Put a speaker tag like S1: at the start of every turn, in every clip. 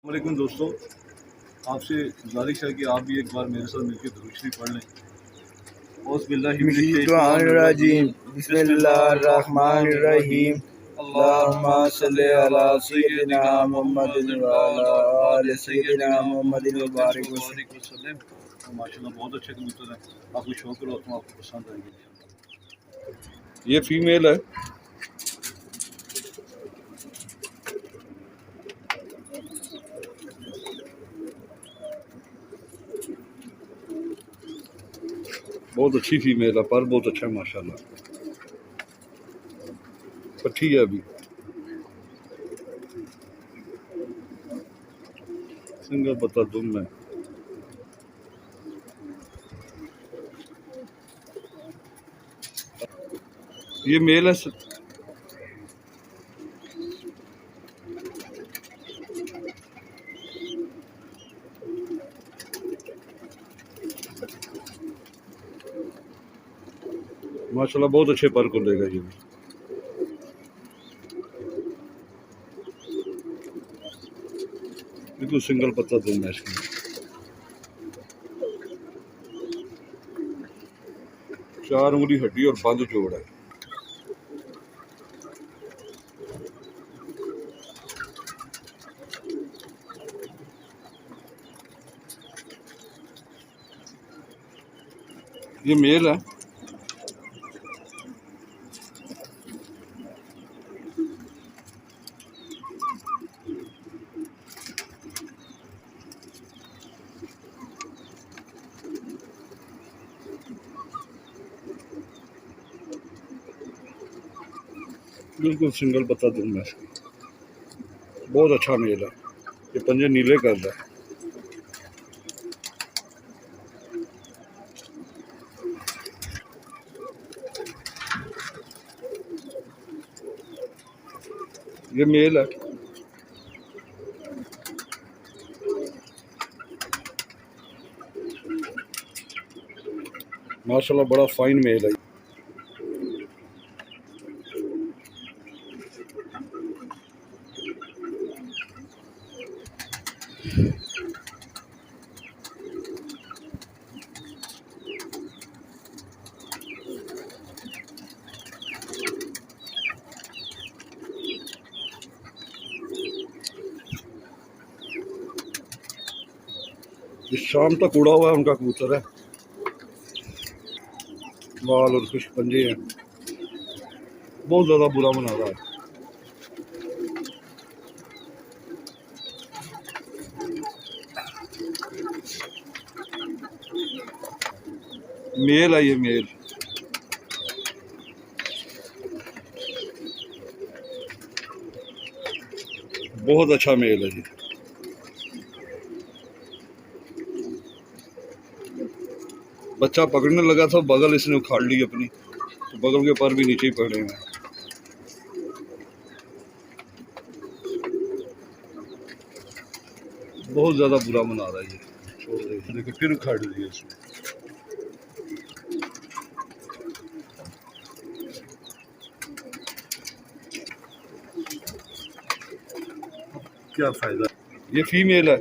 S1: वालेकुम दोस्तों, आपसे गुजारिश है कि आप भी एक बार मेरे साथ मिलकर दुरूद शरीफ पढ़ लें।
S2: औज़ुबिल्लाहिमिनश्शैतानिर्रजीम बिस्मिल्लाहिर्रहमानिर्रहीम अल्लाहुम्मा सल्लि अला सय्यिदिना मुहम्मदिन व अला आलि सय्यिदिना मुहम्मदिन व बारिक
S1: वसल्लम। माशाल्लाह बहुत अच्छे कबूतर हैं, आपको शौक करो तो आपको पसंद आएंगे इंशाल्लाह। ये फीमेल है, बहुत अच्छी फीमेल है, पर बहुत अच्छा है माशाल्लाह। पट्टी है अभी, सिंगल पत्ता दुम है। ये मेल है, माशाल्लाह बहुत अच्छे पर को लेगा ये भी। बिल्कुल सिंगल पत्ता दुम है इसकी। चार उंगली हड्डी और बंद जोड़ है। ये मेल है, बिल्कुल सिंगल पत्ता दुम है इसकी। बहुत अच्छा मेल है, ये पंजे नीले कर रहा है। ये मेल है, माशाल्लाह बड़ा फाइन मेल है। इस शाम तक उड़ा हुआ है उनका कबूतर है, बाल और कुछ पंजे हैं, बहुत ज़्यादा बुरा बना रहा है। मेल है ये मेल, बहुत अच्छा मेल है जी। बच्चा पकड़ने लगा था, बगल इसने उखाड़ ली अपनी, तो बगल के पर भी नीचे ही पकड़े हैं। बहुत ज़्यादा बुरा बना रहा है ये, छोड़ दे। देखो फिर उखाड़ लिया इसने। क्या फायदा, ये फीमेल है,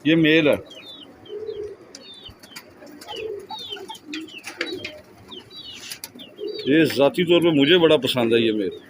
S1: ये मेल है। ये ज़ाती तौर पे मुझे बड़ा पसंद है ये मेल।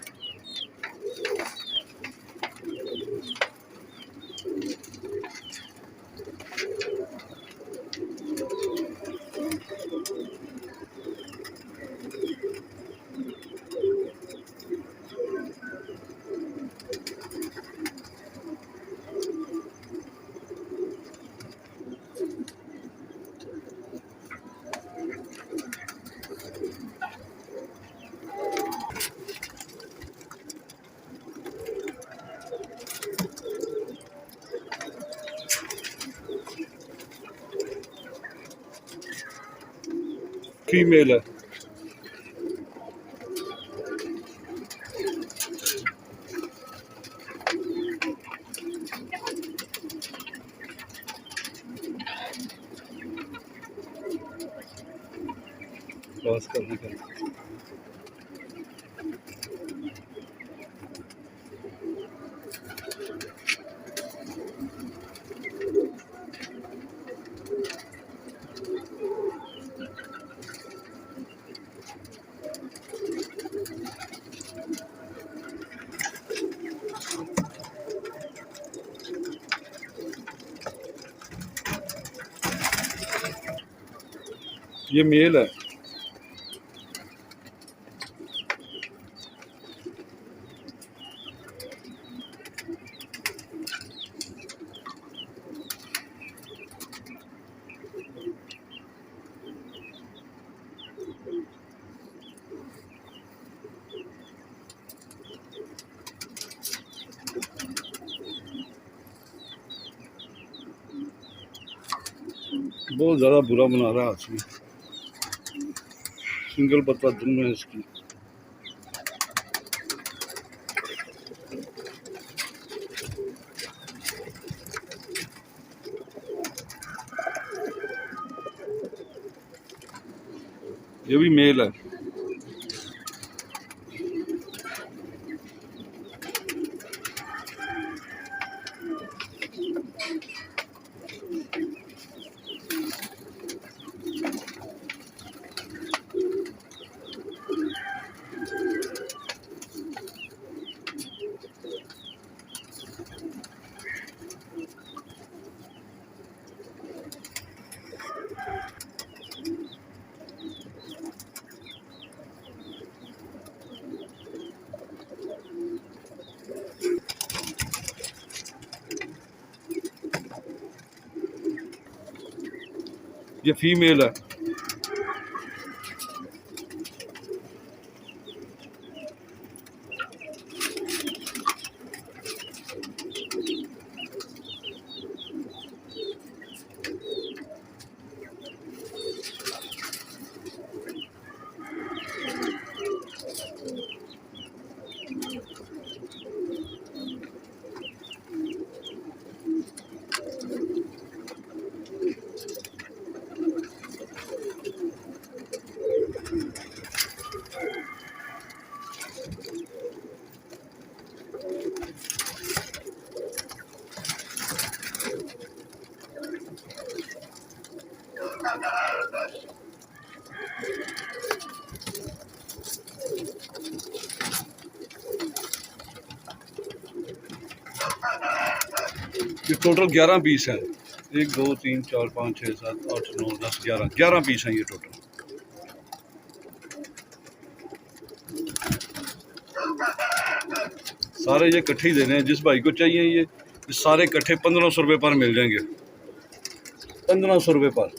S1: फीमेल है। क्रॉस करने का ये मेल है। बहुत ज़्यादा बुरा बना रहा है हाथ में। सिंगल पत्ता दुम है इसकी। ये भी मेल है। ये फीमेल है। ये टोटल 11 पीस हैं। 1 2 3 4 5 6 7 8 9 10 11 पीस हैं ये टोटल। सारे ये इकट्ठे ही देने हैं। जिस भाई को चाहिए ये सारे इकट्ठे 1500 रुपये पर मिल जाएंगे। 1500 रुपये पर।